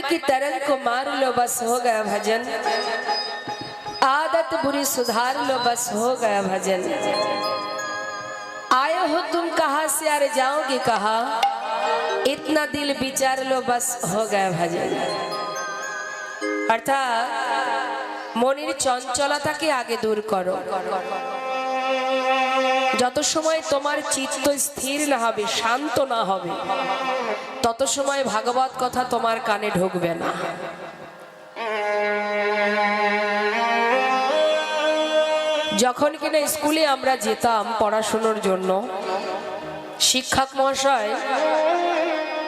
की तरंग को मार लो बस हो गया भजन, आदत बुरी सुधार लो बस हो गया भजन। आए हो तुम कहाँ से अरे जाओगे कहाँ, इतना दिल विचार लो बस हो गया भजन। अर्थात মনের চঞ্চলতাকে আগে দূর করো। যত সময় তোমার চিত্ত স্থির না হবে, শান্ত না হবে, তত সময় ভাগবত কথা তোমার কানে ঢুকবে না। যখন কিনা স্কুলে আমরা যেতাম পড়াশোনার জন্য, শিক্ষক মহাশয়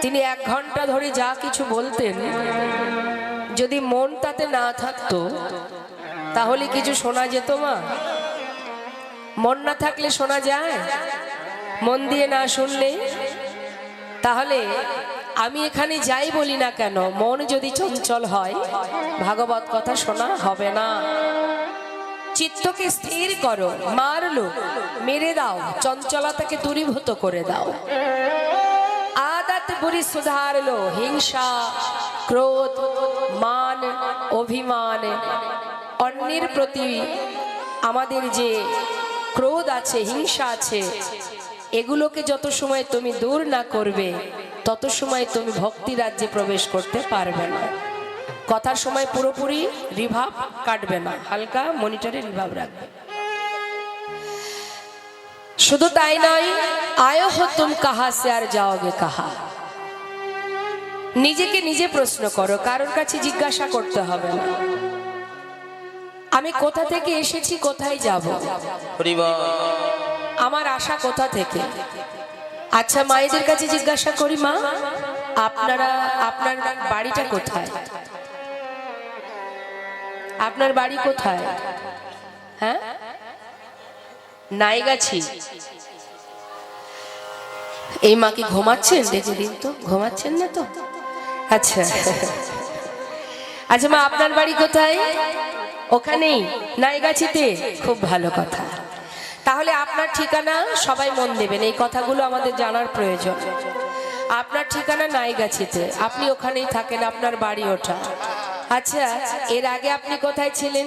তিনি 1 ঘন্টা ধরে যা কিছু বলতেন, যদি মন তাতে না থাকতো তাহলে কিছু শোনা যেত মা? মন না থাকলে শোনা যায়? মন দিয়ে না শুনলে? তাহলে আমি এখানে যাই বলি না কেন, মন যদি চঞ্চল হয় ভাগবত কথা শোনা হবে না। চিত্তকে স্থির করো, মারলো মেরে দাও, চঞ্চলতাকে দূরীভূত করে দাও। आदत बुरी सुधार लो, हिंसा क्रोध मान अभिमान, अन्येर प्रति आमादेर जे क्रोध आछे हिंसा आछे, एगुलोके जत समय तुमी दूर ना करबे तत समय तुमी भक्ति राज्ये प्रवेश करते पारबे ना। कथार समय पुरोपुरी रिभाब काटबे ना, हालका मनिटरे रिभाब राखबे। शुधु ताई नय, आयो हो तुम कहाँ से और जाओगे कहाँ। निजेके निजे प्रश्न करो, कारोर काछे जिज्ञासा करते हबे ना आमी कोथा थेके एसेछि कोथाय जाबो, आमार आशा कोथा थेके। अच्छा मायेदेर काछे जिज्ञासा करी, मा आपनारा आपनार बाड़ीटा कोथाय, आपनार बाड़ी कोथाय? हाँ नाईगाछी। এই মা কি ঘুমাচ্ছেন? দেখে দিন তো, ঘুমাচ্ছেন না তো? আচ্ছা আচ্ছা মা আপনার বাড়ি কোথায়? ওখানেই নাইগাছিতে? খুব ভালো কথা। তাহলে আপনার ঠিকানা সবাই মন দেবেন, এই কথাগুলো আমাদের জানার প্রয়োজন। আপনার ঠিকানা নাইগাছিতে, আপনি ওখানেই থাকেন, আপনার বাড়ি ওঠা। আচ্ছা এর আগে আপনি কোথায় ছিলেন?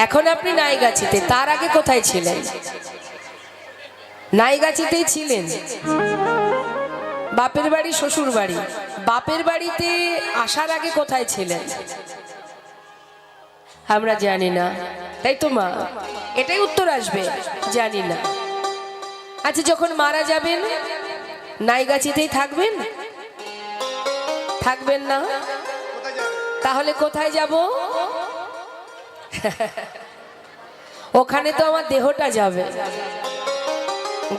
এখন আপনি নাইগাছিতে, তার আগে কোথায় ছিলেন? নাইগাছিতেই ছিলেন। বাপের বাড়ি শ্বশুর বাড়ি, বাপের বাড়িতে আসার আগে কোথায় ছিলেন? আমরা জানি না, তাই তো মা? এটাই উত্তর আসবে, জানি না। আচ্ছা যখন মারা যাবেন নাইগাছিতেই থাকবেন? থাকবেন না? তাহলে কোথায় যাব? ওখানে তো আমার দেহটা যাবে,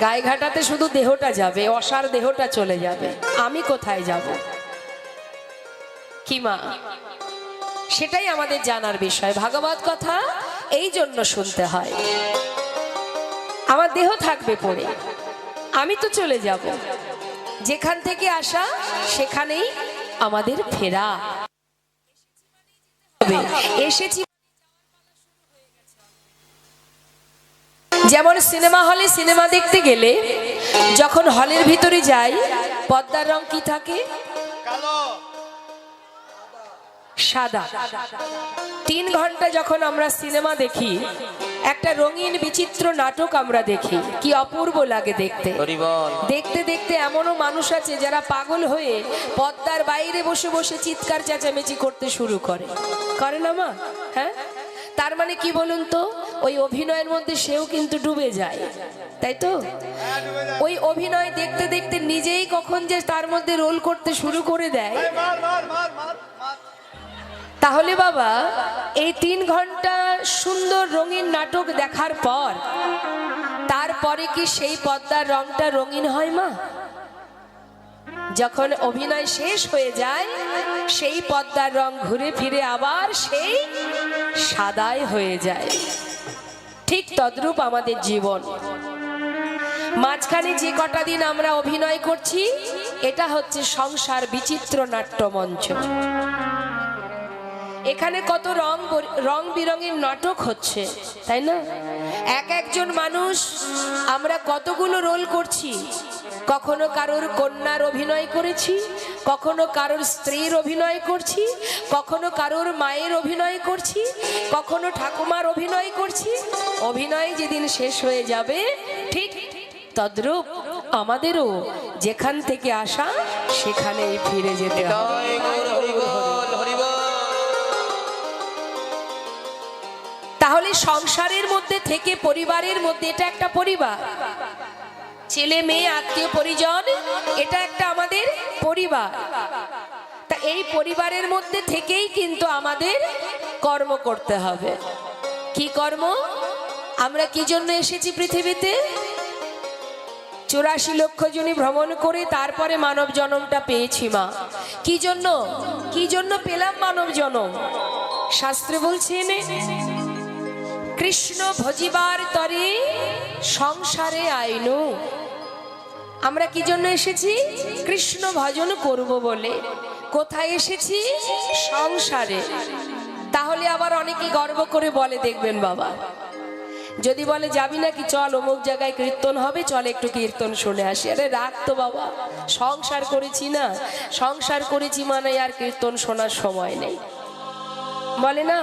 গায়েঘাটাতে শুধু দেহটা যাবে, অসার দেহটা চলে যাবে। আমি কোথায় যাব কি মা? সেটাই আমাদের জানার বিষয়। ভাগবত কথা এই জন্য শুনতে হয়। আমার দেহ থাকবে পড়ে, আমি তো চলে যাব, যেখান থেকে আসা সেখানেই আমাদের ফেরা। এসেছি যেমন সিনেমা হলে সিনেমা দেখতে গেলে যখন হলের ভিতরে যাই পর্দার রং কি থাকে? কালো, সাদা। 3 ঘন্টা যখন আমরা সিনেমা দেখি, একটা রঙিন বিচিত্র নাটক আমরা দেখি, কি অপূর্ব লাগে দেখতে। দেখতে দেখতে এমনও মানুষ আছে যারা পাগল হয়ে পর্দার বাইরে বসে বসে চিৎকার চেঁচামেচি করতে শুরু করে না মা? হ্যাঁ, তার মানে কি বলুন তো, ওই অভিনয়ের মধ্যে সেও কিন্তু ডুবে যায়, তাই তো? ওই অভিনয় দেখতে দেখতে নিজেই কখন যে তার মধ্যে রোল করতে শুরু করে দেয়। তাহলে বাবা এই 3 ঘন্টা সুন্দর রঙিন নাটক দেখার পর তারপরে কি সেই পর্দার রংটা রঙিন হয় মা? যখন অভিনয় শেষ হয়ে যায় সেই পর্দার রং ঘুরে ফিরে আবার সেই সাদাই হয়ে যায়। ঠিক তদ্রূপ আমাদের জীবন। মাঝখানে যে কটা দিন আমরা অভিনয় করছি এটা হচ্ছে সংসার বিচিত্র নাট্যমঞ্চ। এখানে কত রং বিরঙের নাটক হচ্ছে, তাই না? এক একজন মানুষ আমরা কতগুলো রোল করছি, কখনো কারোর কন্যার অভিনয় করেছি, কখনো কারোর স্ত্রীর অভিনয় করছি, কখনো কারোর মায়ের অভিনয় করছি, কখনো ঠাকুমার অভিনয় করছি। অভিনয় যেদিন শেষ হয়ে যাবে ঠিক তদ্রূপ আমাদেরও যেখান থেকে আসা সেখানেই ফিরে যেতে হবে। তাহলে সংসারের মধ্যে থেকে পরিবারের মধ্যে, এটা একটা পরিবার, ছেলে মেয়ে আত্মীয় পরিজন, এটা একটা আমাদের পরিবার। তা এই পরিবারের মধ্যে থেকেই কিন্তু আমাদের কর্ম করতে হবে। কি কর্ম? আমরা কি জন্য এসেছি পৃথিবীতে? 84 লক্ষ জনি ভ্রমণ করে তারপরে মানব জন্মটা পেয়েছি মা। কি জন্য? কি জন্য পেলাম মানব জন্ম? শাস্ত্রে বলছেন কৃষ্ণ ভজিবার তরে সংসারে আইনু। আমরা কি জন্য এসেছি? কৃষ্ণ ভজন করব বলে। কোথায় এসেছি? সংসারে। তাহলে আবার অনেকে গর্ব করে বলে, দেখবেন বাবা, যদি বলে যাবি নাকি, চল অমুক জায়গায় কীর্তন হবে, চল একটু কীর্তন শুনে আসি। আরে রাখ তো বাবা, সংসার করেছি না, সংসার করেছি মানে আর কীর্তন শোনার সময় নেই, বলে না?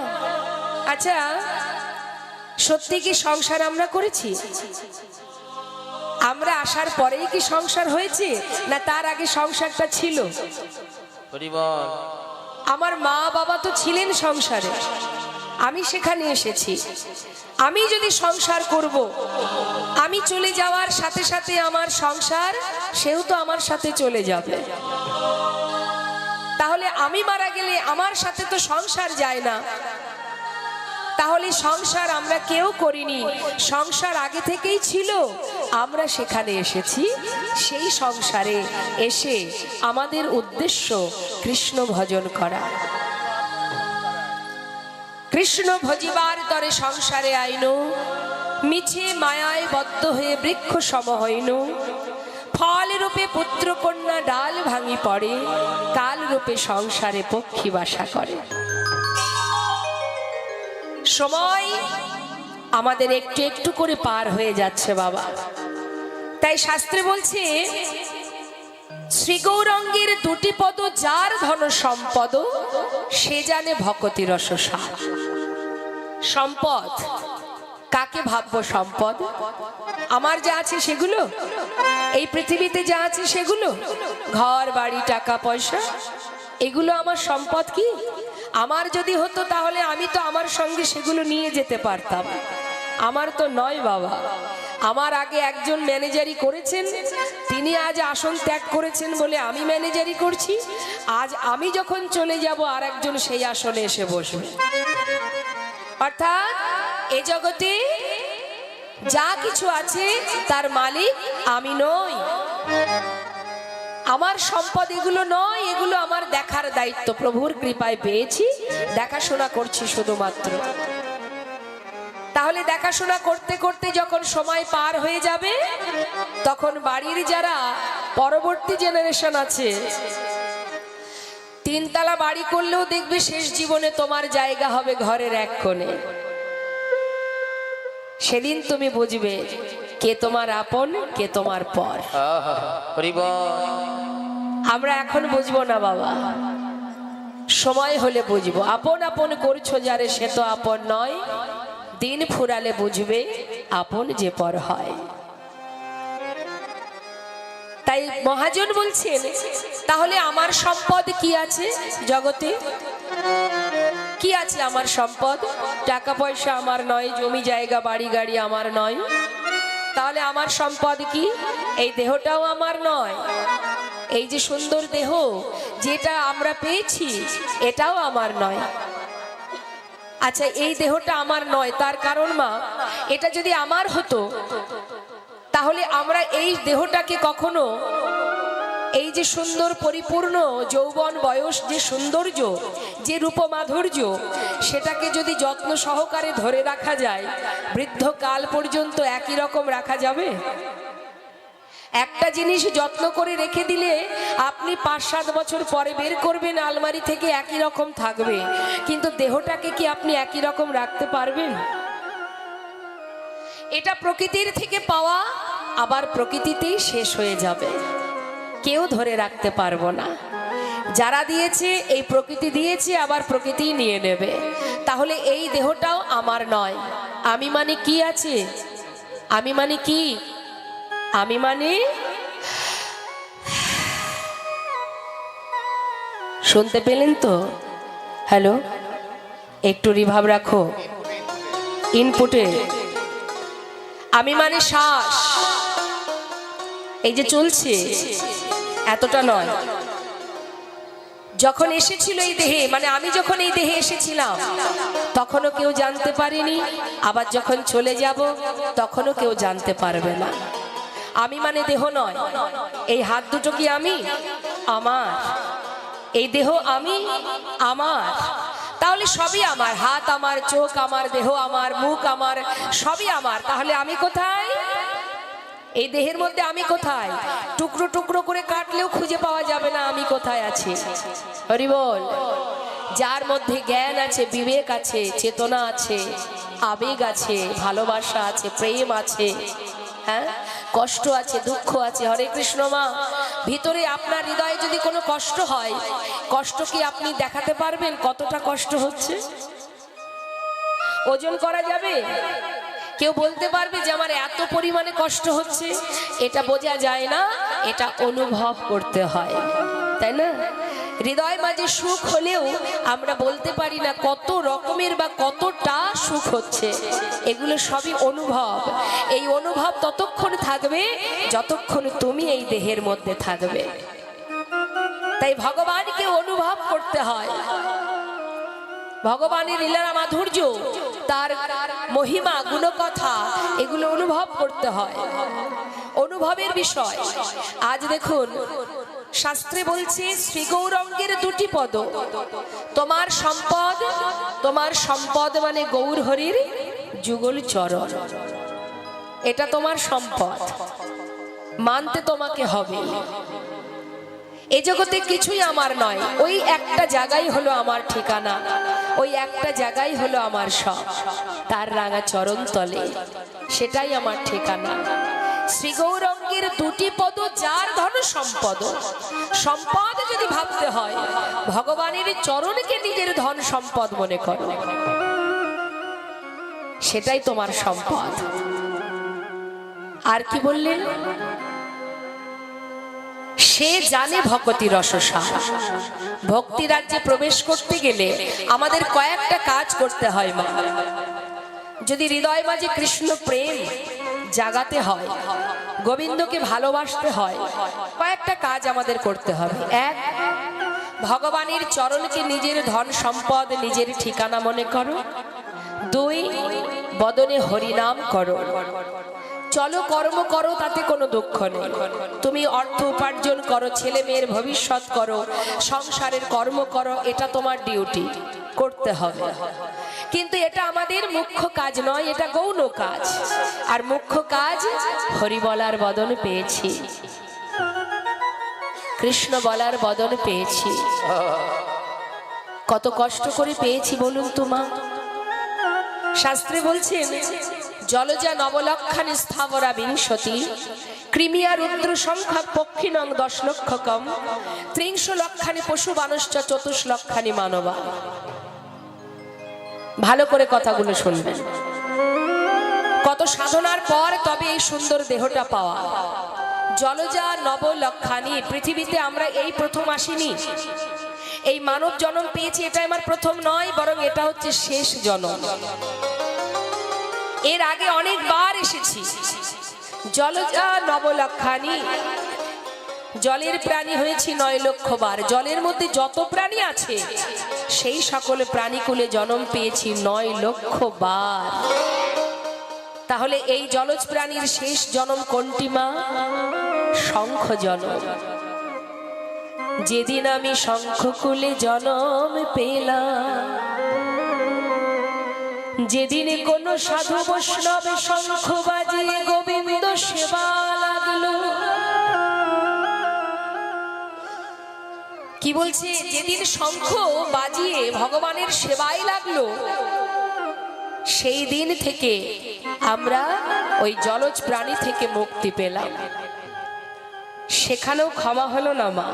আচ্ছা, সত্যি কি সংসার আমরা করেছি? আমরা আসার পরেই কি সংসার হয়েছে, না তার আগে সংসারটা ছিল? আমার মা বাবা তো ছিলেন সংসারে, আমি সেখানে এসেছি। আমি যদি সংসার করব, আমি চলে যাওয়ার সাথে সাথে আমার সংসার সেও তো আমার সাথে চলে যাবে। তাহলে আমি মারা গেলে আমার সাথে তো সংসার যায় না। তাহলে সংসার আমরা কেউ করিনি, সংসার আগে থেকেই ছিল, আমরা সেখানে এসেছি। সেই সংসারে এসে আমাদের উদ্দেশ্য কৃষ্ণ ভজন করা। কৃষ্ণ ভজিবার তরে সংসারে আইনু, মিছে মায়ায় বদ্ধ হয়ে বৃক্ষ সম হইনু। ফল রূপে পুত্র কন্যা ডাল ভাঙি পড়ে, কাল রূপে সংসারে পক্ষী বাসা করে। সময় আমাদের একটু একটু করে পার হয়ে যাচ্ছে বাবা। তাই শাস্ত্রে বলছে শ্রী গৌরাঙ্গের দুটি পদ যার ধন সম্পদ, সে জানে ভকতি রস সার। সম্পদ কাকে ভাববো? সম্পদ আমার যা আছে সেগুলো, এই পৃথিবীতে যা আছে সেগুলো, ঘর বাড়ি টাকা পয়সা, এগুলো আমার সম্পদ কি? আমার যদি হতো তাহলে আমি তো আমার সঙ্গে সেগুলো নিয়ে যেতে পারতাম। আমার তো নয় বাবা। আমার আগে একজন ম্যানেজারি করেছেন, তিনি আজ আসন ত্যাগ করেছেন বলে আমি ম্যানেজারি করছি। আজ আমি যখন চলে যাব আর একজন সেই আসনে এসে বসবে। অর্থাৎ এ জগতে যা কিছু আছে তার মালিক আমি নই। আমার সম্পদ এগুলো নয়, এগুলো আমার দেখার দায়িত্ব প্রভুর কৃপায় পেয়েছি, দেখাশোনা করছি শুধুমাত্র। তাহলে দেখাশোনা করতে করতে যখন সময় পার হয়ে যাবে, তখন বাড়ির যারা পরবর্তী জেনারেশন আছে, 3 তলা বাড়ি করলেও দেখবে শেষ জীবনে তোমার জায়গা হবে ঘরের এক কোণে। সেদিন তুমি বুঝবে কে তোমার আপন, কে তোমার পর। আমরা এখন বুঝবো না বাবা, সময় হলে বুঝবো। আপন আপন করছো যারে সে তো আপন নয়, দিন ফুরালে বুঝবে আপন যে পর হয়। তাই মহাজন বলছেন তাহলে আমার সম্পদ কি আছে জগতে? কি আছে আমার সম্পদ? টাকা পয়সা আমার নয়, জমি জায়গা বাড়ি গাড়ি আমার নয়। তাহলে আমার সম্পদ কি? এই দেহটাও আমার নয়। এই যে সুন্দর দেহ যেটা আমরা পেয়েছি এটাও আমার নয়। আচ্ছা, এই দেহটা আমার নয়, তার কারণ মা, এটা যদি আমার হতো তাহলে আমরা এই দেহটাকে কখনো এই যে সুন্দর পরিপূর্ণ যৌবন বয়স, যে সৌন্দর্য, যে রূপমাধুর্য, সেটাকে যদি যত্ন সহকারে ধরে রাখা যায়, বৃদ্ধকাল পর্যন্ত একই রকম রাখা যাবে? একটা জিনিস যত্ন করে রেখে দিলে আপনি 5-7 বছর পরে বের করবেন আলমারি থেকে, একই রকম থাকবে, কিন্তু দেহটাকে কি আপনি একই রকম রাখতে পারবেন? এটা প্রকৃতির থেকে পাওয়া আবার প্রকৃতিতেই শেষ হয়ে যাবে, কেউ ধরে রাখতে পারবো না। যারা দিয়েছে এই প্রকৃতি দিয়েছে, আবার প্রকৃতি নিয়ে নেবে। তাহলে এই দেহটাও আমার নয়। আমি মানে কি আছে? আমি মানে কি? আমি মানে, শুনতে পেলেন তো? হ্যালো, একটু রিভাব রাখো ইনপুটে। আমি মানে শ্বাস, এই যে চলছে, এতটা নয়। যখন এসেছিল এই দেহে, মানে আমি যখন এই দেহে এসেছিলাম তখনও কেউ জানতে পারেনি, আবার যখন চলে যাব তখনও কেউ জানতে পারবে না। আমি মানে দেহ নয়। এই হাত দুটো কি আমি? আমার। এই দেহ আমি, আমার। তাহলে সবই আমার, হাত আমার, চোখ আমার, দেহ আমার, মুখ আমার, সবই আমার। তাহলে আমি কোথায়? এই দেহের মধ্যে আমি কোথায়? টুকরো টুকরো করে কাটলেও খুঁজে পাওয়া যাবে না আমি কোথায় আছি। হরি বল। যার মধ্যে জ্ঞান আছে, বিবেক আছে, চেতনা আছে, আবেগ আছে, ভালোবাসা আছে, প্রেম আছে, হ্যাঁ, কষ্ট আছে, দুঃখ আছে। হরে কৃষ্ণ মা, ভিতরে আপনার হৃদয়ে যদি কোনো কষ্ট হয়, কষ্ট কি আপনি দেখাতে পারবেন কতটা কষ্ট হচ্ছে? ওজন করা যাবে? কেউ বলতে পারবে যে আমার এত পরিমাণে কষ্ট হচ্ছে? এটা বোঝা যায় না, এটা অনুভব করতে হয়, তাই না? হৃদয় মাঝে সুখ হলেও আমরা বলতে পারি না কত রকমের বা কতটা সুখ হচ্ছে। এগুলো সবই অনুভব। এই অনুভব ততক্ষণ থাকবে যতক্ষণ তুমি এই দেহের মধ্যে থাকবে। তাই ভগবানকে অনুভব করতে হয়। ভগবানের লীলা মাধুর্য, তার মহিমা, গুণকথা, এগুলো অনুভব করতে হয়। অনুভবের বিষয়। আজ দেখুন, শাস্ত্রে বলছে শ্রী গৌরাঙ্গের দুটি পদ। তোমার সম্পদ, তোমার সম্পদ মানে গৌর হরির যুগল চরণ। এটা তোমার সম্পদ, মানতে তোমাকে হবে। এ জগতে কিছুই আমার নয়। ওই একটা জায়গাই হলো আমার ঠিকানা, ওই একটা জায়গাই হলো আমার সব, তার রাঙা চরণ তলে, সেটাই আমার ঠিকানা। শ্রী গৌরাঙ্গের দুটি পদ, যার ধন সম্পদ। সম্পদ যদি ভাবতে হয়, ভগবানের চরণকে নিজের ধন সম্পদ মনে করো, সেটাই তোমার সম্পদ। আর কি বললেন? সে জানে ভক্তি রসসার। ভক্তি রাজ্যে প্রবেশ করতে গেলে আমাদের কয়েকটা কাজ করতে হয় মা। যদি হৃদয় মাঝে কৃষ্ণ প্রেম জাগাতে হয়, গোবিন্দকে ভালোবাসতে হয়, কয়েকটা কাজ আমাদের করতে হবে। এক, ভগবানের চরণকে নিজের ধন সম্পদ, নিজের ঠিকানা মনে করো। দুই, বদনে হরিনাম করো। চলো কর্ম করো, তাতে কোনো দুঃখ নেই। তুমি অর্থ উপার্জন করো, ছেলে মেয়ের ভবিষ্যৎ করো, সংসারের কর্ম করো, এটা তোমার ডিউটি, করতে হবে। কিন্তু এটা আমাদের মুখ্য কাজ নয়, এটা গৌণ কাজ। আর মুখ্য কাজ হরি বলার বদন পেয়েছি, কৃষ্ণ বলার বদন পেয়েছি। কত কষ্ট করে পেয়েছি বলুন তো মা। শাস্ত্রে বলছেন জলজা নবলক্ষানি স্থাবরা বিংশতি, ক্রিমিয়া রুদ্র সংখ্যা পক্ষিনং 10 লক্ষ কম, 30 লক্ষানি পশু মানুষ্চ 24 লক্ষানি মানবা। ভালো করে কথাগুলো শুনবেন। কত সাধনার পর তবে এই সুন্দর দেহটা পাওয়া। জলজা নবলক্ষানি, পৃথিবীতে আমরা এই প্রথম আসিনি। এই মানব জন্ম পেয়েছি, এটা আমার প্রথম নয়, বরং এটা হচ্ছে শেষ জন্ম। এর আগে অনেকবার এসেছি। জলজা নবলক্ষানি, জলের প্রাণী হয়েছি 9 লক্ষ বার। জলের মধ্যে যত প্রাণী আছে সেই সকল প্রাণীকুলে জন্ম পেয়েছি 9 লক্ষ বার। তাহলে এই জলজ প্রাণীর শেষ জন্ম কোনটি মা? শঙ্খ জন্ম। যেদিন আমি শঙ্খকুলে জন্ম পেলাম, যেদিন কোন সাধু বৈষ্ণব শঙ্খ বাজিয়ে গোবিন্দ সেবা লাগলো। কি বলছে? যেদিন শঙ্খ বাজিয়ে ভগবানের সেবাই লাগলো, সেই দিন থেকে আমরা ওই জলজ প্রাণী থেকে মুক্তি পেলাম। সেখানেও ক্ষমা হলো না মা,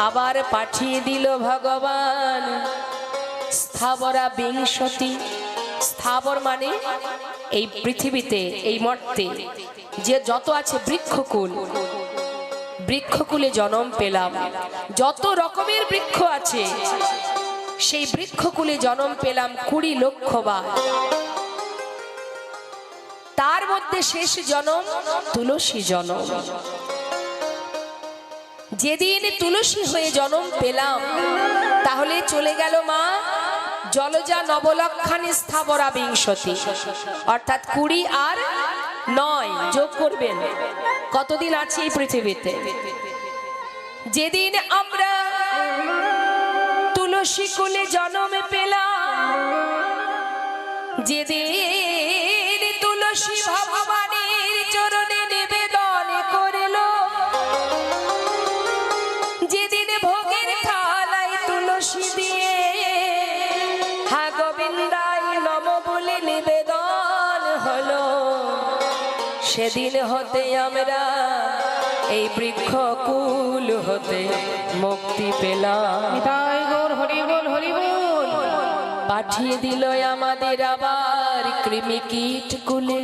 আবার পাঠিয়ে দিল ভগবান স্থাবরা বিংশতি। স্থাবর মানে এই পৃথিবীতে, এই মর্তে যে যত আছে বৃক্ষকুল, বৃক্ষকুলে জন্ম পেলাম। যত রকমের বৃক্ষ আছে সেই বৃক্ষকুলে জন্ম পেলাম 20 লক্ষ বার। তার মধ্যে শেষ জন্ম তুলসী জন্ম। যেদিন তুলসী হয়ে জন্ম পেলাম, তাহলে চলে গেল মা জলজা নবলক্ষানি স্থাবরা বিংশতি, অর্থাৎ 20 আর 9 যোগ করবেন, কতদিন আছে এই পৃথিবীতে। যেদিন আমরা তুলসী কুলে জন্ম পেলাম, যেদিন তুলসী ভগবানের চরণে নিবেদন করিল, যেদিন ভোগের থালায় তুলসী দিয়ে হা গোবিন্দায় নম বলে নিবেদন হলো, সেদিন হতে আমরা এই বৃক্ষকুল হতে মুক্তি পেলাম। পাঠিয়ে দিল আমাদের আবার কৃমি কীট কুলে,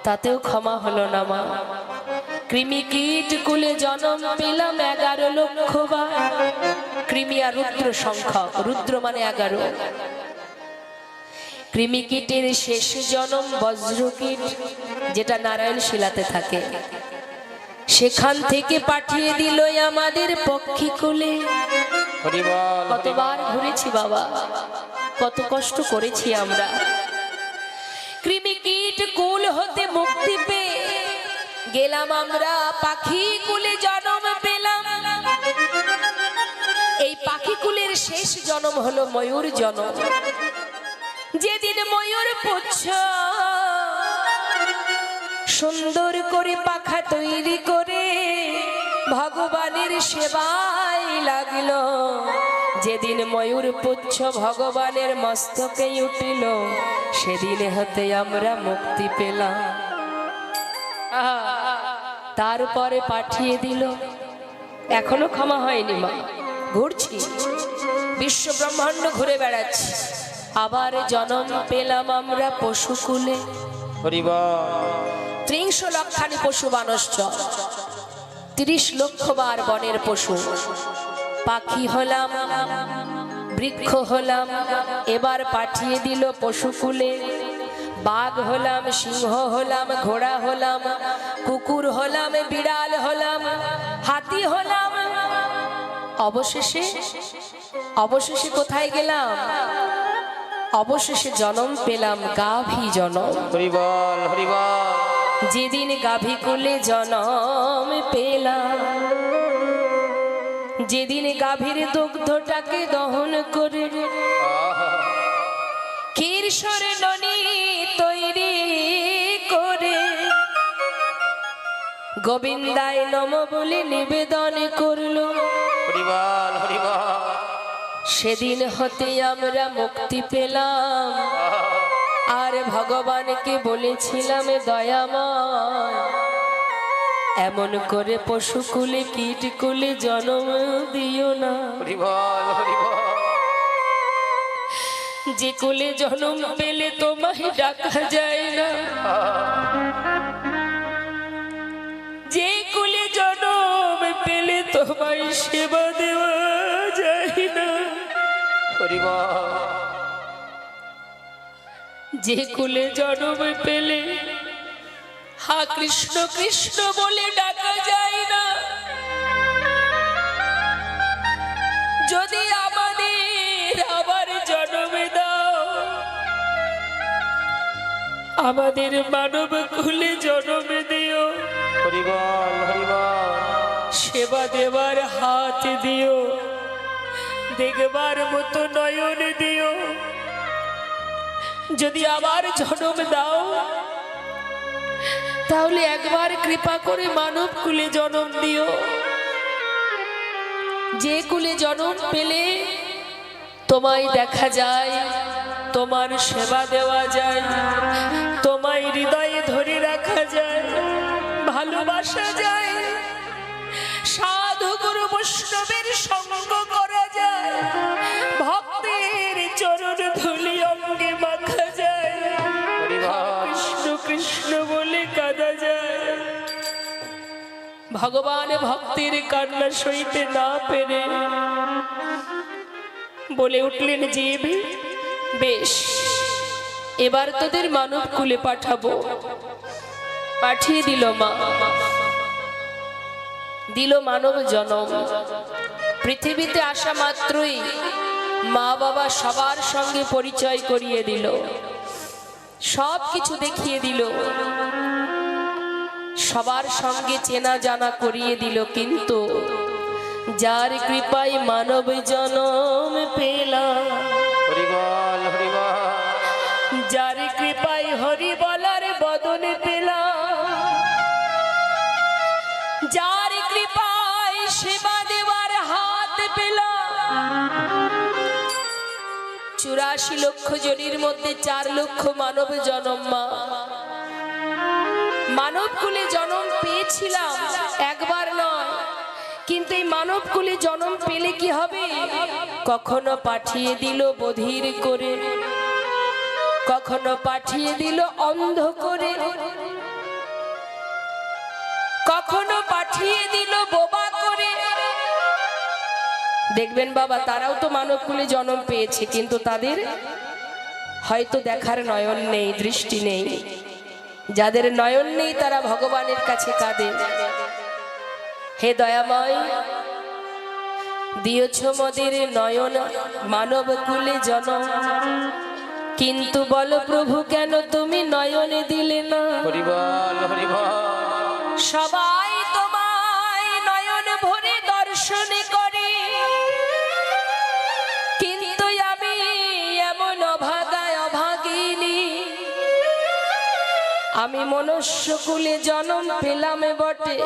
তাতেও ক্ষমা হলো না মা। কৃমি কীট কুলে জন্ম পেলাম 11 লক্ষ বার। কৃমি আর রুদ্র সংখ্যা, রুদ্র মানে 11। কৃমি কীটের শেষ জন্ম বজ্রকীট, যেটা নারায়ণ শিলাতে থাকে। সেখান থেকে পাঠিয়ে দিল আমাদের পক্ষী কুলে। কতবার ঘুরেছি বাবা, কত কষ্ট করেছি আমরা। কৃমি কীট কুল হতে মুক্তি পেয়ে গেলাম আমরা পাখি কুলে জন্ম পেলাম। এই পাখি কুলের শেষ জন্ম হলো ময়ূর জন্ম। যেদিন ময়ূর পুচ্ছ সুন্দর করে পাখা তৈরি করে ভগবানের সেবায় লাগলো, যেদিন ময়ূর পুচ্ছ ভগবানের মস্তকে উঠিল, সেদিন হতে আমরা মুক্তি পেলাম। তারপরে পাঠিয়ে দিল, এখনো ক্ষমা হয়নি মা, ঘুরছি বিশ্ব ব্রহ্মাণ্ড ঘুরে বেড়াচ্ছি। আবার জন্ম পেলাম আমরা পশুকুলে। 30 লক্ষানি পশু বানশ্চ, 30 লক্ষ বার বনের পশু। পাখি হলাম, বৃক্ষ হলাম, এবার পাঠিয়ে দিল পশুকুলে। বাঘ হলাম, সিংহ হলাম, ঘোড়া হলাম, কুকুর হলাম, বিড়াল হলাম, হাতি হলাম। অবশেষে কোথায় গেলাম? অবশেষে জন্ম পেলাম গাভী জন্ম। যেদিন গাভী কুলে জন্ম পেলাম, যেদিন গাভীর দুগ্ধটাকে দহন করে ক্ষীরসরে ননি তৈরি করে গোবিন্দায় নম বলে নিবেদন করলো, সেদিন হতে আমরা মুক্তি পেলাম। আর ভগবানকে বলেছিলাম দয়াময়, এমন করে পশুকুলে কীটকুলে জন্ম দিও না। যে কুলে জন্ম পেলে তোমায় ডাকা যায় না, যে কুলে জন্ম পেলে তোমায় সেবা দেওয়া যায় না, যে কুলে জন্ম পেলে হা কৃষ্ণ কৃষ্ণ বলে ডাকা যায় না, যদি আমাদের আবার জন্মে দাও, আমাদের মানব কুলে জন্ম দিও, সেবা দেবার হাত দিও, দেখবার মতো নয়ন দিও। যদি আবার জন্ম দাও, তাহলে একবার কৃপা করে মানব কুলে জন্ম দিও। যে কুলে জন্ম পেলে তোমায় দেখা যায়, তোমার সেবা দেওয়া যায়, তোমায় হৃদয়ে ধরে রাখা যায়, ভালোবাসা যায়, সাধু গুরু বৈষ্ণবের সঙ্গ করা যায়, ভক্তের চরণ ধুলি অঙ্গে মাখা যায়, কৃষ্ণ কৃষ্ণ বলে কাঁদা যায়। ভগবান ভক্তের কান্না সইতে না পেরে বলে উঠলেন, জীব বেশ, এবার তোদের মানব কুলে পাঠাবো। পাঠিয়ে দিল মা, দিল মানব জনম। পৃথিবীতে আসা মাত্রই মা বাবা সবার সঙ্গে পরিচয় করিয়ে দিল, সব কিছু দেখিয়ে দিল, সবার সঙ্গে চেনা জানা করিয়ে দিল। কিন্তু যার কৃপায় মানব জনম পেলাম, যার কৃপায় হরি বলার বদন পেলাম, যার কৃপায় সেবা দেওয়ার হাত পেলাম, 84 লক্ষ জনের মধ্যে 4 লক্ষ মানব জনম। মা মানব কুলে জন্ম পেয়েছিলাম, একবার নয়, কিন্তু এই মানব কুলে জন্ম পেলে কি হবে? কখনো পাঠিয়ে দিল বধির করে, কখনো পাঠিয়ে দিল অন্ধ করে, কখনো পাঠিয়ে দিল বোবা করে। দেখবেন বাবা, তারাও তো মানব কুলে জন্ম পেয়েছে, কিন্তু তাদের হয়তো দেখার নয়ন নেই, দৃষ্টি নেই। যাদের নয়ন নেই তারা ভগবানের কাছে কাঁদে, হে দয়াময়, দিয়েছ মোদের নয়ন মানব কুলে জনম, কিন্তু বলো প্রভু কেন তুমি নয়নে দিলে না? সবাই তোমায় নয়ন ভরে দর্শন করে, কিন্তু আমি এমন অভাগায় অভাগিনী, আমি মনুষ্য কুলে জন্ম পেলাম বটে,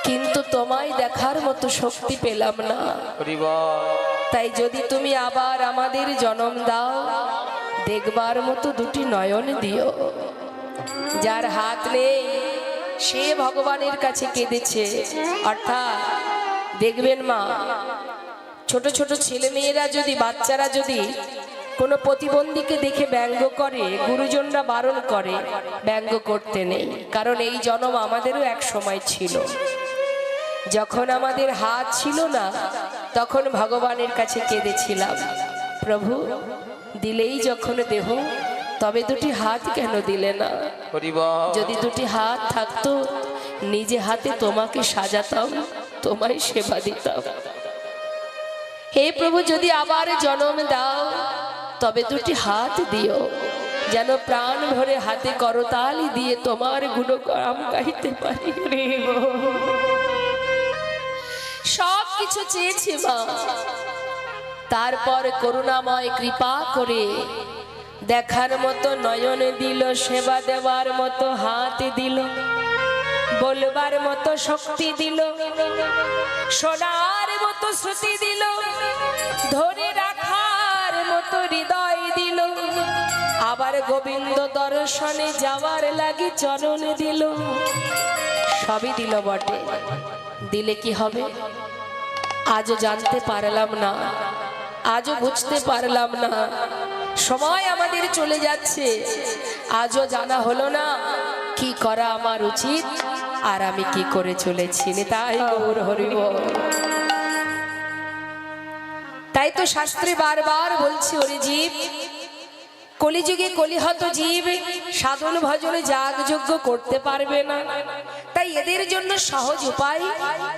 কিন্তু তোমায় দেখার মতো শক্তি পেলাম না। তাই যদি তুমি আবার আমাদের জন্ম দাও, দেখবার মতো 2টি নয়ন দিও। যার হাত নেই সে ভগবানের কাছে কেঁদেছে। অর্থাৎ দেখবেন মা, ছোট ছোট ছেলে মেয়েরা যদি, বাচ্চারা যদি কোনো প্রতিবন্ধীকে দেখে ব্যঙ্গ করে, গুরুজনরা বারণ করে ব্যঙ্গ করতে নেই। কারণ এই জন্ম আমাদেরও এক সময় ছিল, যখন আমাদের হাত ছিল না তখন ভগবানের কাছে কেঁদেছিলাম, প্রভু দিলেই যখন দেহ, তবে 2টি হাত কেন দিলে না? যদি 2টি হাত থাকতো, নিজে হাতে তোমাকে সাজাতাম, তোমায় সেবা দিতাম। হে প্রভু, যদি আবার জন্ম দাও, তবে 2টি হাত দিও, যেন প্রাণ ভরে হাতে করতালি দিয়ে তোমার গুণগান গাইতে পারি। সব কিছু চেয়েছি মা, তারপর করুণাময় কৃপা করে দেখার মতো নয়ন দিল, সেবা দেওয়ার মতো হাত দিল, বলবার মতো শক্তি দিল, শোনার মতো শ্রুতি দিল, ধরে রাখার মতো হৃদয় দিল, আবার গোবিন্দ দর্শনে যাওয়ার লাগি চরণ দিল। সবই দিল বটে, দিলে কি হবে আজও জানতে পারলাম না, আজও বুঝতে পারলাম না। সময় আমাদের চলে যাচ্ছে, আজও জানা হলো না কি করা আমার উচিত আর আমি কি করে চলেছি। তাই গৌর হরি বল। তাই তো শাস্ত্রে বারবার বলছি, ওরে জীব, কলিযুগে কলিহত জীব সাধন ভজনে যাগযজ্ঞ করতে পারবে না। তাই এদের জন্য সহজ উপায়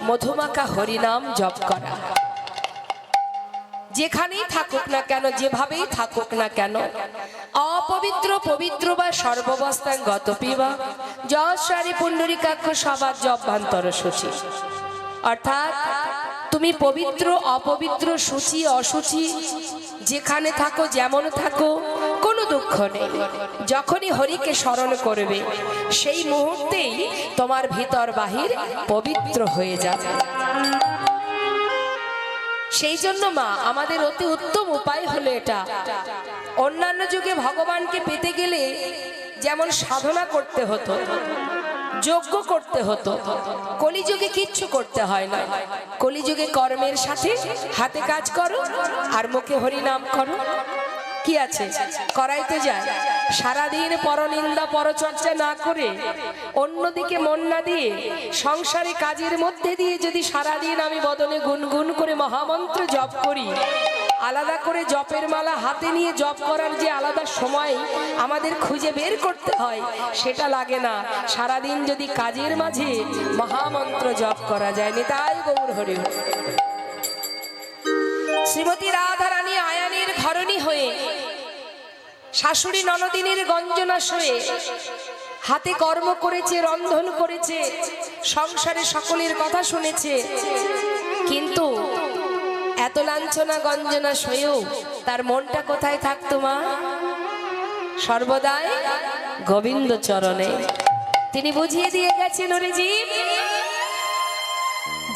মধুমাখা হরিনাম জপ করা। যেখানেই থাকুক না কেন, যেভাবেই থাকুক না কেন, অপবিত্র পবিত্র বা সর্বাবস্থান গত পিবা যশারি পুণ্ডরিকাক্ষ সবার জবান্তর সূচি। অর্থাৎ তুমি পবিত্র অপবিত্র সূচি অসুচি যেখানে থাকো, যেমন থাকো, কোনো দুঃখ নেই। যখনই হরিকে স্মরণ করবে সেই মুহূর্তেই তোমার ভিতর বাহির পবিত্র হয়ে যাবে। সেই জন্য মা আমাদের অতি উত্তম উপায় হলো এটা। অন্যান্য যুগে ভগবানকে পেতে গেলে যেমন সাধনা করতে হতো, যজ্ঞ করতে হতো, কলিযুগে কিচ্ছু করতে হয় না। কলিযুগে কর্মের সাথে হাতে কাজ করো আর মুখে হরি নাম করো, কি আছে করাইতে যায়। সারাদিন পরনিন্দা পরচর্চা না করে, অন্যদিকে মন না দিয়ে, সংসারে কাজের মধ্যে দিয়ে যদি সারাদিন আমি বদনে গুনগুন করে মহামন্ত্র জপ করি, আলাদা করে জপের মালা হাতে নিয়ে জপ করার যে আলাদা সময় আমাদের খুঁজে বের করতে হয়, সেটা লাগে না। সারাদিন যদি কাজের মাঝে মহামন্ত্র জপ করা যায়, নিতাই গৌর হরি। শ্রীমতী রাধা রানী আয়ানের ঘরণী হয়ে, শাশুড়ি ননদিনীর গঞ্জনা সয়ে হাতে কর্ম করেছে, রন্ধন করেছে, সংসারে সকলের কথা শুনেছে, কিন্তু এত লাঞ্ছনা গঞ্জনা সয়েও তার মনটা কোথায় থাকতো মা? সর্বদাই গোবিন্দ চরণে। তিনি বুঝিয়ে দিয়ে গেছেন, ওরে জীব,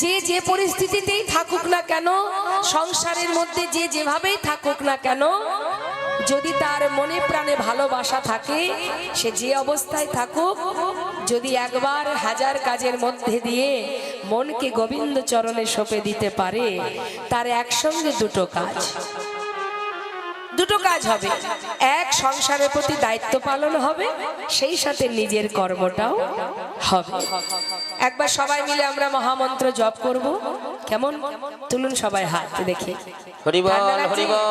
যে যে পরিস্থিতিতেই থাকুক না কেন, সংসারের মধ্যে যে যেভাবেই থাকুক না কেন, যদি তার মনে প্রাণে ভালোবাসা থাকে, সে যে অবস্থায় থাকুক, যদি একবার হাজার কাজের মধ্যে দিয়ে মনকে গোবিন্দ চরণে সঁপে দিতে পারে, তার একসঙ্গে দুটো কাজ হবে। এক, সংসারের প্রতি দায়িত্ব পালন হবে, সেই সাথে নিজের কর্মটাও হবে। একবার সবাই মিলে আমরা মহামন্ত্র জপ করব, কেমন? তুলুন সবাই হাত, দেখি। হরি বল, হরি বল।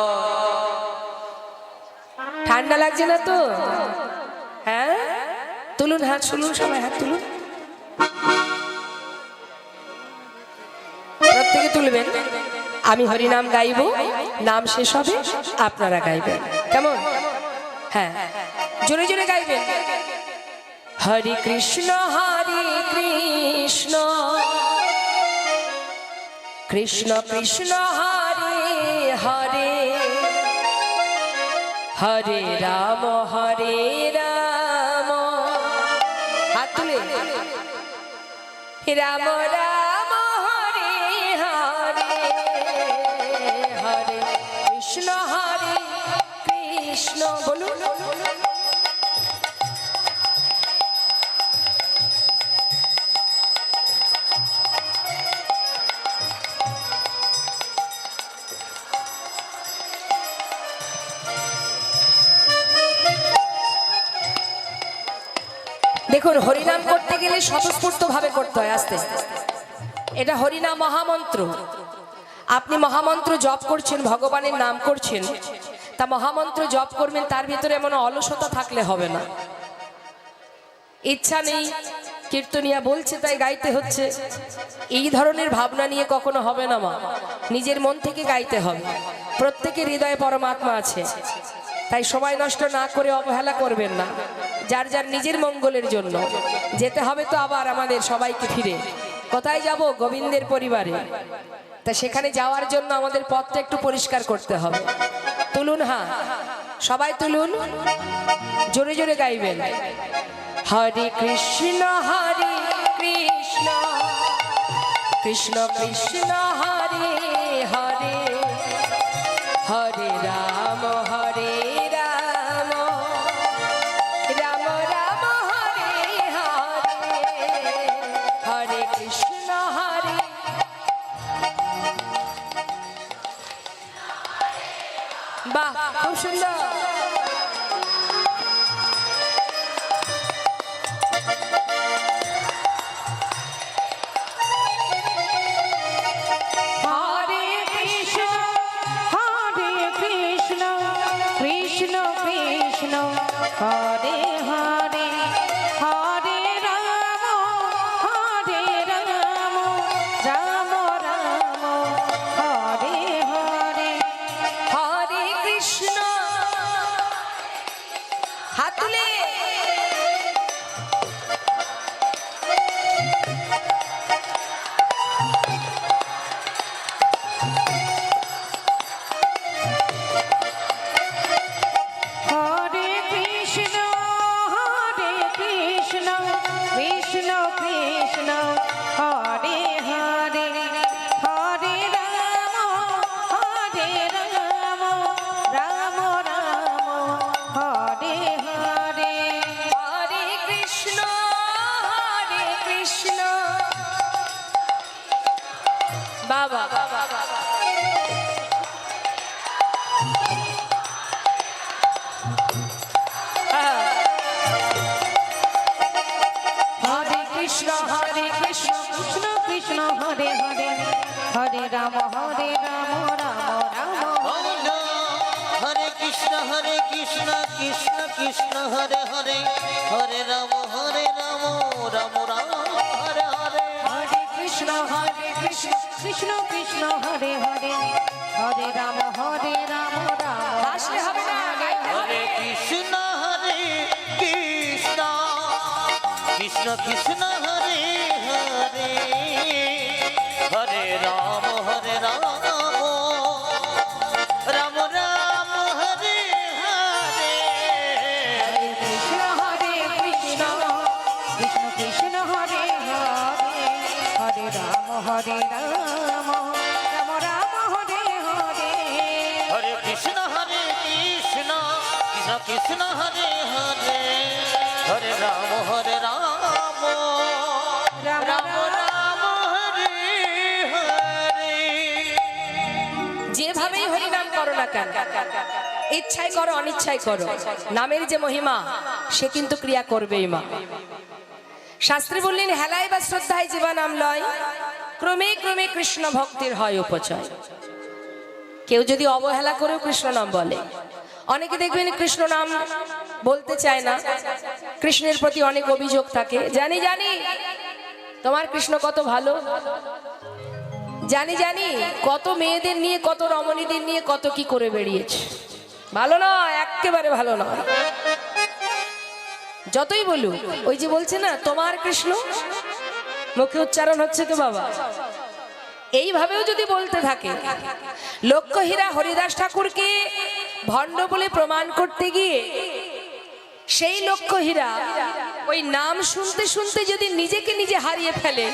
ঠান্ডা লাগছে না তো? হ্যাঁ, তুলুন হাত, শুনুন সবাই হাত তুলুন, প্রত্যেকে তুলবেন। আমি হরিনাম গাইব, নাম শেষ হবে, আপনারা গাইবেন, কেমন? হ্যাঁ, জোরে জোরে গাইবেন। হরে কৃষ্ণ কৃষ্ণ কৃষ্ণ হরে হরে, হরে রাম হাত তুলে, রাম রাম হরে হরে, হরে কৃষ্ণ বলুন। দেখুন, হরিনাম করতে গেলে স্বতঃস্ফূর্ত ভাবে করতে হয়, আস্তে। এটা হরিনাম মহামন্ত্র। আপনি মহামন্ত্র জপ করছেন, ভগবানের নাম করছেন, তা মহামন্ত্র জপ করবেন, তার ভিতরে এমন অলসতা থাকলে হবে না। ইচ্ছা নেই, কীর্তনিয়া বলছে তাই গাইতে হচ্ছে, এই ধরনের ভাবনা নিয়ে কখনো হবে না মা। নিজের মন থেকে গাইতে হবে। প্রত্যেকের হৃদয়ে পরমাত্মা আছে, তাই সময় নষ্ট না করে অবহেলা করবেন না। যার যার নিজের মঙ্গলের জন্য যেতে হবে তো আবার আমাদের সবাইকে ফিরে। কোথায় যাব? গোবিন্দের পরিবারে। তা সেখানে যাওয়ার জন্য আমাদের পথটা একটু পরিষ্কার করতে হবে। তুলুন হ্যাঁ, সবাই তুলুন, জোরে জোরে গাইবেন। হরে কৃষ্ণ কৃষ্ণ কৃষ্ণ হরে হরে, হরে রাম রাম রাম হরে হরে, হরে কৃষ্ণ হরে। বাহ, খুব সুন্দর। হরে হরে, হরে রাম রাম রাম হরে হরে, হরে কৃষ্ণ। হাত তুলে হরে কৃষ্ণ বাবা হরে কৃষ্ণ কৃষ্ণ কৃষ্ণ হরে হরে হরে রাম রাম রাম হরে হরে কৃষ্ণ কৃষ্ণ কৃষ্ণ হরে হরে হরে রাম রাম রাম হরে হরে হরে কৃষ্ণ কৃষ্ণ কৃষ্ণ হরে হরে হরে রাম রাম আসলে হবে না, গাইতে হবে। হরে কৃষ্ণ কৃষ্ণ কৃষ্ণ হরে হরে হরে রাম রাম রাম হরে হরে হরে কৃষ্ণ কৃষ্ণ কৃষ্ণ হরে হরে হরে রাম রাম রাম হরে হরে হরে কৃষ্ণ কৃষ্ণ কৃষ্ণ হরে হরে হরে রাম রাম রাম হরে হরে যেভাবেই হরিনাম করো না কেন, ইচ্ছায় করো অনিচ্ছায় করো, নামের যে মহিমা সে কিন্তু ক্রিয়া করবেই মা। শাস্ত্রী বললেন, হেলায় বা শ্রদ্ধায় জীবা নাম লয়, ক্রমে ক্রমে কৃষ্ণ ভক্তির হয় উপচয়। কেউ যদি অবহেলা করেও কৃষ্ণ নাম বলে, অনেকে দেখবেন কৃষ্ণ নাম বলতে চায় না, কৃষ্ণের প্রতি অনেক অভিযোগ থাকে। জানি জানি তোমার কৃষ্ণ কত ভালো, জানি জানি কত মেয়েদের নিয়ে, কত রমণীদের নিয়ে কত কি করে বেরিয়েছে। ভালো নয়, একেবারে ভালো নয়। যতই বলুক, ওই যে বলছে না তোমার কৃষ্ণ, মুখে উচ্চারণ হচ্ছে তো বাবা, এইভাবেও যদি বলতে থাকে, লক্ষ্যহীরা হরিদাস ঠাকুরকে ভণ্ড বলে প্রমাণ করতে গিয়ে সেই লক্ষ্যহীরা ওই নাম শুনতে শুনতে যদি নিজেকে নিজে হারিয়ে ফেলে,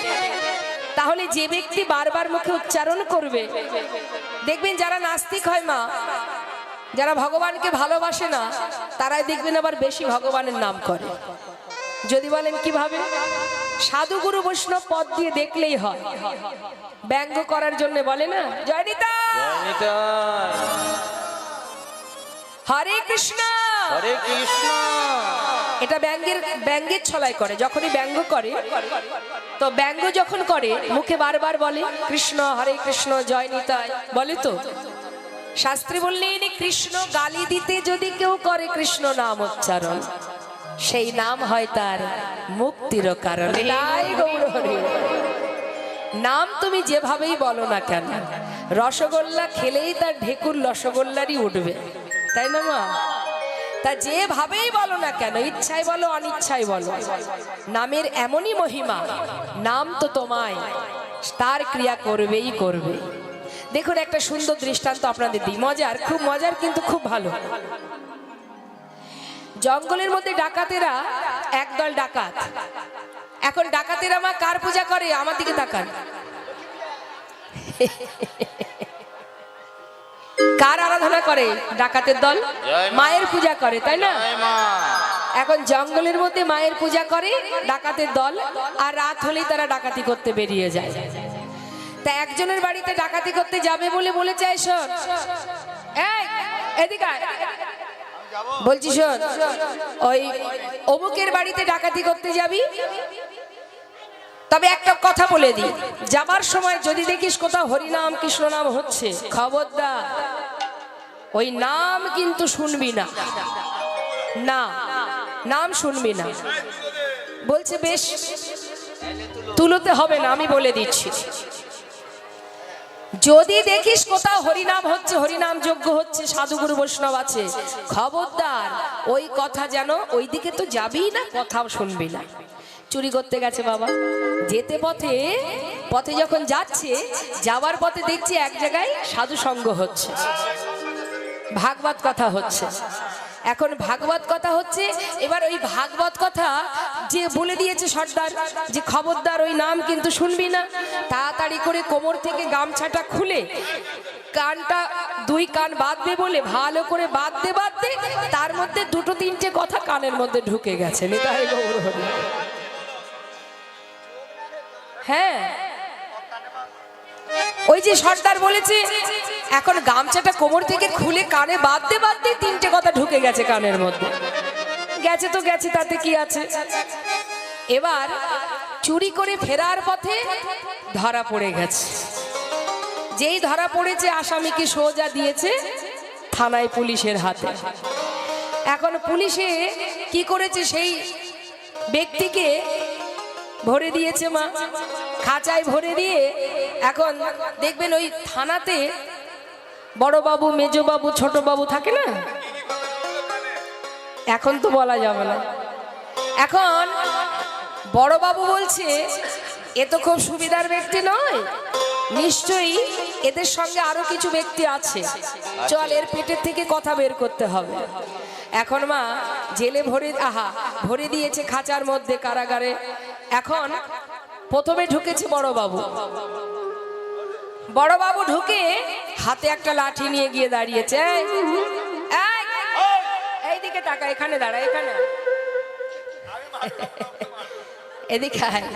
তাহলে যে ব্যক্তি বারবার মুখে উচ্চারণ করবে, দেখবেন যারা নাস্তিক হয় মা, যারা ভগবানকে ভালোবাসে না, তারাই দেখবেন আবার বেশি ভগবানের নাম করে। যদি বলেন কিভাবে, সাধু গুরু বৈষ্ণব পদ দিয়ে দেখলেই হয়, ব্যঙ্গ করার জন্য বলে না জয় নিতাই, হরে কৃষ্ণ, হরে কৃষ্ণ, এটা ব্যঙ্গের ছলায় করে। যখনই ব্যঙ্গ করে, তো ব্যঙ্গ যখন করে মুখে বারবার বলে কৃষ্ণ, হরে কৃষ্ণ, জয় নিতাই বলে। তো শাস্ত্রী বললেন, কৃষ্ণ গালি দিতে যদি কেউ করে কৃষ্ণ নাম উচ্চারণ, সেই নাম হয় তার মুক্তির কারণ। তাই গৌর হরি, নাম তুমি যেভাবেই বলো না কেন, রসগোল্লা খেলেই তার ঢেকুর রসগোল্লারই উঠবে, তাই না মা? তা যেভাবেই বলো না কেন, ইচ্ছায় বলো অনিচ্ছায় বলো, নামের এমনই মহিমা, নাম তো তোমায় তার ক্রিয়া করবেই করবে। দেখুন একটা সুন্দর দৃষ্টান্ত আপনাদের দিই, মজার, খুব মজার, কিন্তু খুব ভালো। জঙ্গলের মধ্যে ডাকাতেরা, একদল ডাকাত। এখন ডাকাতেরা মা কার পূজা করে? আমার দিকে তাকান। কার আরাধনা করে? ডাকাতের দল মায়ের পূজা করে, তাই না? এখন জঙ্গলের মধ্যে মায়ের পূজা করে ডাকাতের দল, আর রাত হলেই তারা ডাকাতি করতে বেরিয়ে যায়। তা একজনের বাড়িতে ডাকাতি করতে যাবে বলে বলেছে, শোন এই এদিকে আয়। বলছি শোন, ওই অমুকের বাড়িতে ডাকাতি করতে যাবি, তবে একটা কথা বলে দি, যাবার সময় যদি দেখিস কোথাও হরিনাম কৃষ্ণ নাম হচ্ছে, খবরদার ওই নাম কিন্তু শুনবি না, না নাম শুনবি না। বলছে বেশ, তুলোতে হবে না, আমি বলে দিচ্ছি। যদি দেখিস কোথাও হরিনাম হচ্ছে, হরিনাম যজ্ঞ হচ্ছে, সাধুগুরু বৈষ্ণব আছে, খবরদার ওই কথা যেন, ওই দিকে তো যাবেই না, কথাও শুনবি না। চুরি করতে গেছে বাবা, যেতে পথে যখন যাচ্ছে, যাওয়ার পথে দেখছি এক জায়গায় সাধু সঙ্গ হচ্ছে, ভাগবত কথা হচ্ছে। এখন ভাগবত কথা হচ্ছে, এবার ওই ভাগবত কথা যে বলে দিয়েছে সর্দার, যে খবরদার ওই নাম কিন্তু শুনবি না, তাড়াতাড়ি করে কোমর থেকে গামছাটা খুলে কানটা, দুই কান বাঁধবে বলে ভালো করে বাঁধতে বাঁধতে তার মধ্যে দুটো তিনটে কথা কানের মধ্যে ঢুকে গেছে। নিতাই গৌর হরি। হ্যাঁ ওই যে সর্দার বলেছে এখন গামছাটা কোমর থেকে খুলে কানে বাঁধতে বাঁধতে তিনটে কথা ঢুকে গেছে কানের মধ্যে। গেছে তো গেছে, তাতে কি আছে। এবার চুরি করে ফেরার পথে ধরা পড়ে গেছে। যেই ধরা পড়েছে আসামিকে সোজা দিয়েছে থানায় পুলিশের হাতে। এখন পুলিশে কি করেছে, সেই ব্যক্তিকে ভরে দিয়েছে মা, খাঁচায় ভরে দিয়ে। এখন দেখবেন ওই থানাতে বড়বাবু, মেজবাবু, ছোটবাবু থাকে না, এখন তো বলা যাবে না। এখন বড়বাবু বলছে এ তো খুব সুবিধার ব্যক্তি নয়, নিশ্চয়ই এদের সঙ্গে আরো কিছু ব্যক্তি আছে, চল এর পেটের থেকে কথা বের করতে হবে। এখন মা জেলে ভরে দিয়েছে খাঁচার মধ্যে, কারাগারে। এখন প্রথমে ঢুকেছে বড়বাবু। বড়বাবু ঢুকে হাতে একটা লাঠি নিয়ে গিয়ে দাঁড়িয়েছে। এইদিকে টাকা, এখানে দাঁড়া, এখানে এদিকে আয়।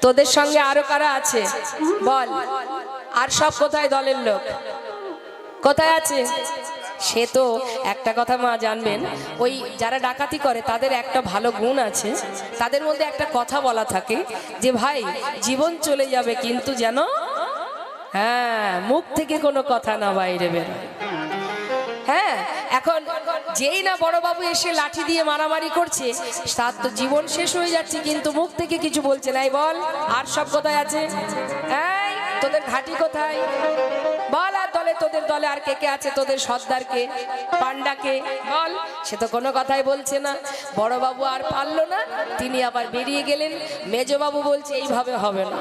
তোদের সঙ্গে আরো কারা আছে বল, আর সব কোথায় দলের লোক কোথায় আছে? সে তো একটা কথা মা জানবেন, ওই যারা ডাকাতি করে তাদের একটা ভালো গুণ আছে, তাদের মধ্যে একটা কথা বলা থাকে যে ভাই জীবন চলে যাবে কিন্তু যেন মুখ থেকে কোনো কথা না বাইরে বেরোয়। হ্যাঁ, এখন যেই না বড়বাবু এসে লাঠি দিয়ে মারামারি করছে, তার তো জীবন শেষ হয়ে যাচ্ছে কিন্তু মুখ থেকে কিছু বলছে না। বল আর সব কোথায় আছে? এই তোদের ঘাঁটি কোথায় বল, আর তোদের দলে আর কে কে আছে, তোদের সর্দারকে, পান্ডাকে বল। সে তো কোনো কথাই বলছে না। বড়বাবু আর পারলো না, তিনি আবার বেরিয়ে গেলেন। মেজবাবু বলছে এইভাবে হবে না,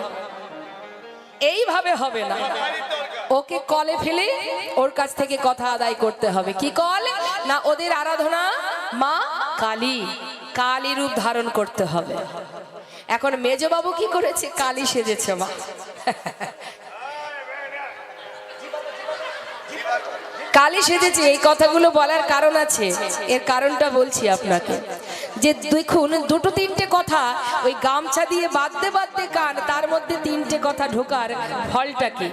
এইভাবে হবে না, ওকে কলে ফেলে ওর কাছ থেকে কথা আদায় করতে হবে। কি কল না, ওদের আরাধনা মা কালী, কালী রূপ ধারণ করতে হবে। এখন মেজবাবু কি করেছে, কালী সেজেছে মা। কালী সেজেছে। এই কথাগুলো বলার কারণ আছে, এর কারণটা বলছি আপনাকে। যে দেখুন দুটো তিনটে কথা ওই গামছা দিয়ে বাঁধতে বাঁধতে কান, তার মধ্যে তিনটে কথা ঢোকার ফলটা কি?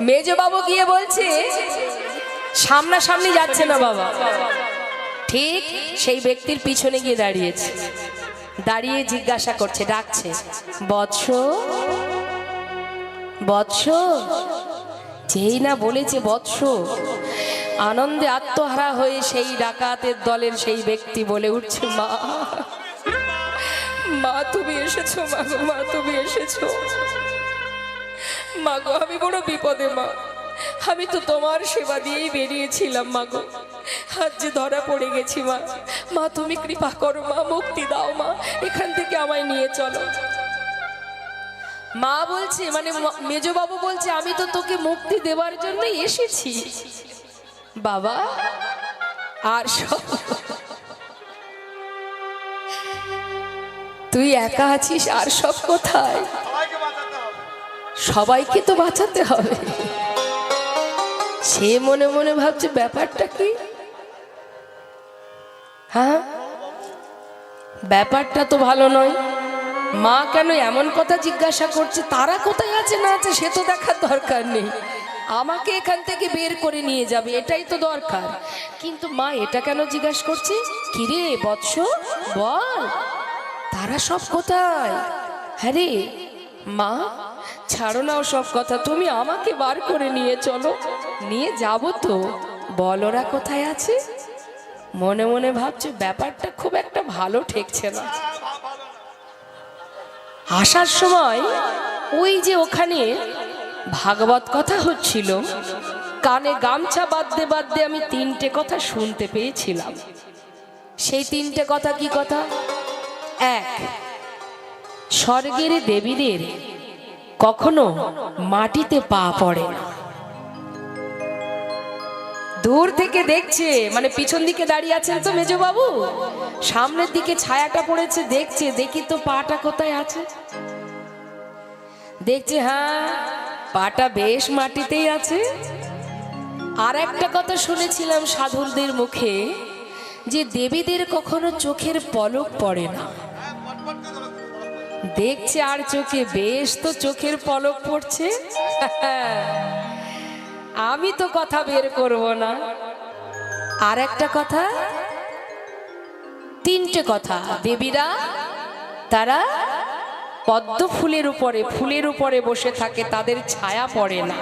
মেজবাবু গিয়ে বলছে সামনাসামনি যাচ্ছে না বাবা, ঠিক সেই ব্যক্তির পিছনে গিয়ে দাঁড়িয়েছে। দাঁড়িয়ে জিজ্ঞাসা করছে, ডাকছে বৎস, বৎস। যেই না বলেছে বৎস, আনন্দে আত্মহারা হয়ে সেই ডাকাতের দলের সেই ব্যক্তি বলে উঠছে, মা, মা তুমি এসেছো, মা গো, মা তুমি এসেছো, মা গো আমি বড় বিপদে মা, আমি তো তোমার সেবা দিয়েই বেরিয়েছিলাম মা গো, আজ যে ধরা পড়ে গেছি মা, মা তুমি কৃপা করো মা, মুক্তি দাও মা, এখান থেকে আমায় নিয়ে চলো। মা বলছে, মানে মেজবাবু বলছে, আমি তো তোকে মুক্তি দেওয়ার জন্য এসেছি বাবা, আর সব তুই একা আছিস, আর সব কোথায়? সবাইকে তো বাঁচাতে হবে। সে মনে মনে ভাবছে ব্যাপারটা কি, হ্যাঁ ব্যাপারটা তো ভালো নয়। মা কেন এমন কথা জিজ্ঞাসা করছে? তারা কোথায় আছে না আছে সে তো দেখার দরকার নেই, আমাকে এখান থেকে বের করে নিয়ে যাবে এটাই তো দরকার। কিন্তু মা এটা কেন জিজ্ঞাসা করছে? কিরে বৎস বল, তারা সব কোথায়? হ্যাঁ রে মা, ছাড়ো না সব কথা, তুমি আমাকে বার করে নিয়ে চলো। নিয়ে যাব তো, বল ওরা কোথায় আছে? মনে মনে ভাবছে ব্যাপারটা খুব একটা ভালো ঠেকছে না। আসার সময় ওই যে ওখানে ভাগবত কথা হচ্ছিল, কানে গামছা বাঁধতে বাঁধতে আমি তিনটে কথা শুনতে পেয়েছিলাম। সেই তিনটে কথা কি কথা? এক, স্বর্গের দেবীদের কখনো মাটিতে পা পড়ে না। দূর থেকে দেখছে, মানে পিছন দিকে দাঁড়িয়ে আছেন তো মেজবাবু, সামনের দিকে ছায়াটা পড়েছে, দেখছে দেখি তো পাটা কোথায় আছে। দেখছে হ্যাঁ পাটা বেশ মাটিতেই আছে। আর একটা কথা শুনেছিলাম সাধুদের মুখে, যে দেবীদের কখনো চোখের পলক পড়ে না। দেখছে আর চোখে, বেশ তো চোখের পলক পড়ছে। আমি তো কথা বের করব না। আর একটা কথা, তিনটে কথা। দেবীরা তারা পদ্ম ফুলের উপরে বসে থাকে, তাদের ছায়া পড়ে না।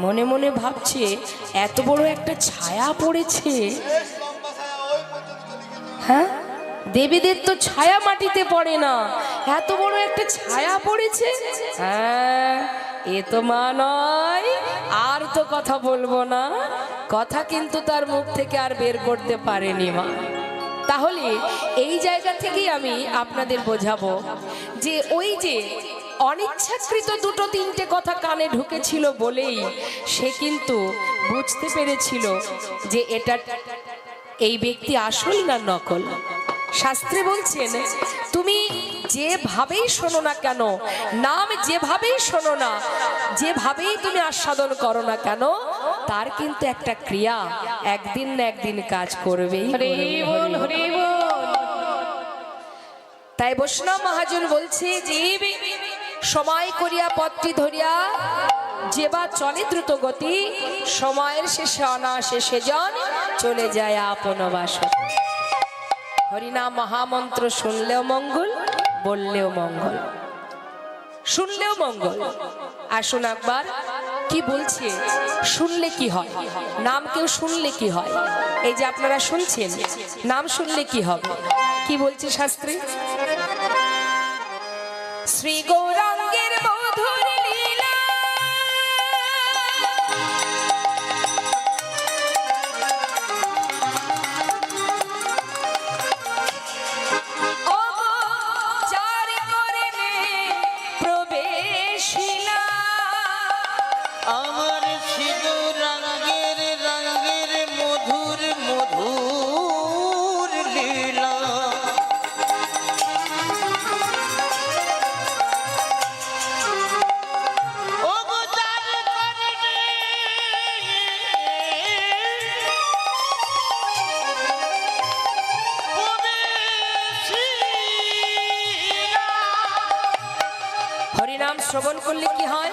মনে মনে ভাবছে এত বড় একটা ছায়া পড়েছে। হ্যাঁ, দেবীদের তো ছায়া মাটিতে পড়ে না, এত বড় একটা ছায়া পড়েছে। হ্যাঁ, এ তো মা নয়। আর তো কথা বলবো না, কথা কিন্তু তার মুখ থেকে আর বের করতে পারেনি মা। তাহলে এই জায়গা থেকেই আমি আপনাদের বোঝাবো যে ওই যে অনিচ্ছাকৃত দুটো তিনটে কথা কানে ঢুকেছিল বলেই সে কিন্তু বুঝতে পেরেছিল যে এটা এই ব্যক্তি আসল না নকল। শাস্ত্রে বলছেন, তুমি যেভাবেই শোনো না কেন, নাম যেভাবেই শোনো না, যেভাবেই তুমি আস্বাদন করো না কেন, তার কিন্তু একটা ক্রিয়া একদিন না একদিন কাজ করবেই। তাই বৈষ্ণব মহাজন বলছে, যে সময় করিয়া পথটি ধরিয়া যেবা চলে দ্রুত গতি, সময়ের শেষে অনায়াসে সেজন চলে যায় আপন বাসন। হরিনাম মহামন্ত্র শুনলেও মঙ্গল, বললেও মঙ্গল, শুনলেও মঙ্গল। আসুন একবার কি বলছে, শুনলে কি হয়, নাম কেউ শুনলে কি হয়। এই যে আপনারা শুনছেন, নাম শুনলে কি হবে, কি বলছে শাস্ত্রে? শ্রী গৌরাঙ্গের মধুর লীলা, আমার সিধু রঙের রঙের মধুর মধুর লীলা। ও গো যার করনে প্রবেশিলা। হরিনাম শ্রবণ করলে কি হয়?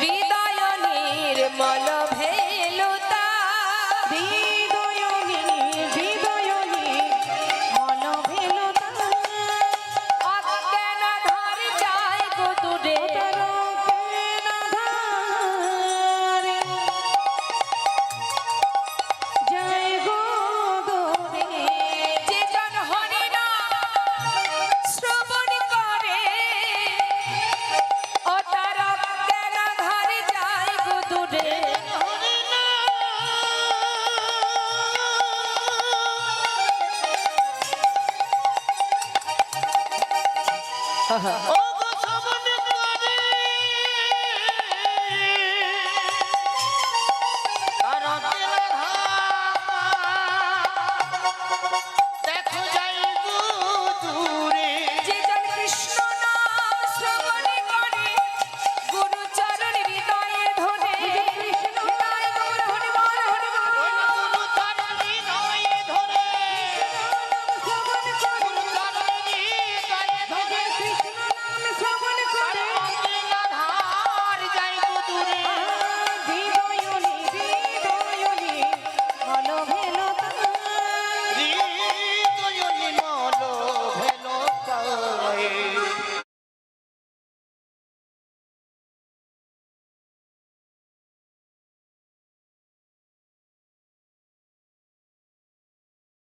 হৃদয় নির্মল ভেলুতা, অজ্ঞান ধার যায় গো দূরে, যে জন হরিনাম শ্রবণ করে, ও তার অজ্ঞান ধার যায় গো দূরে। ও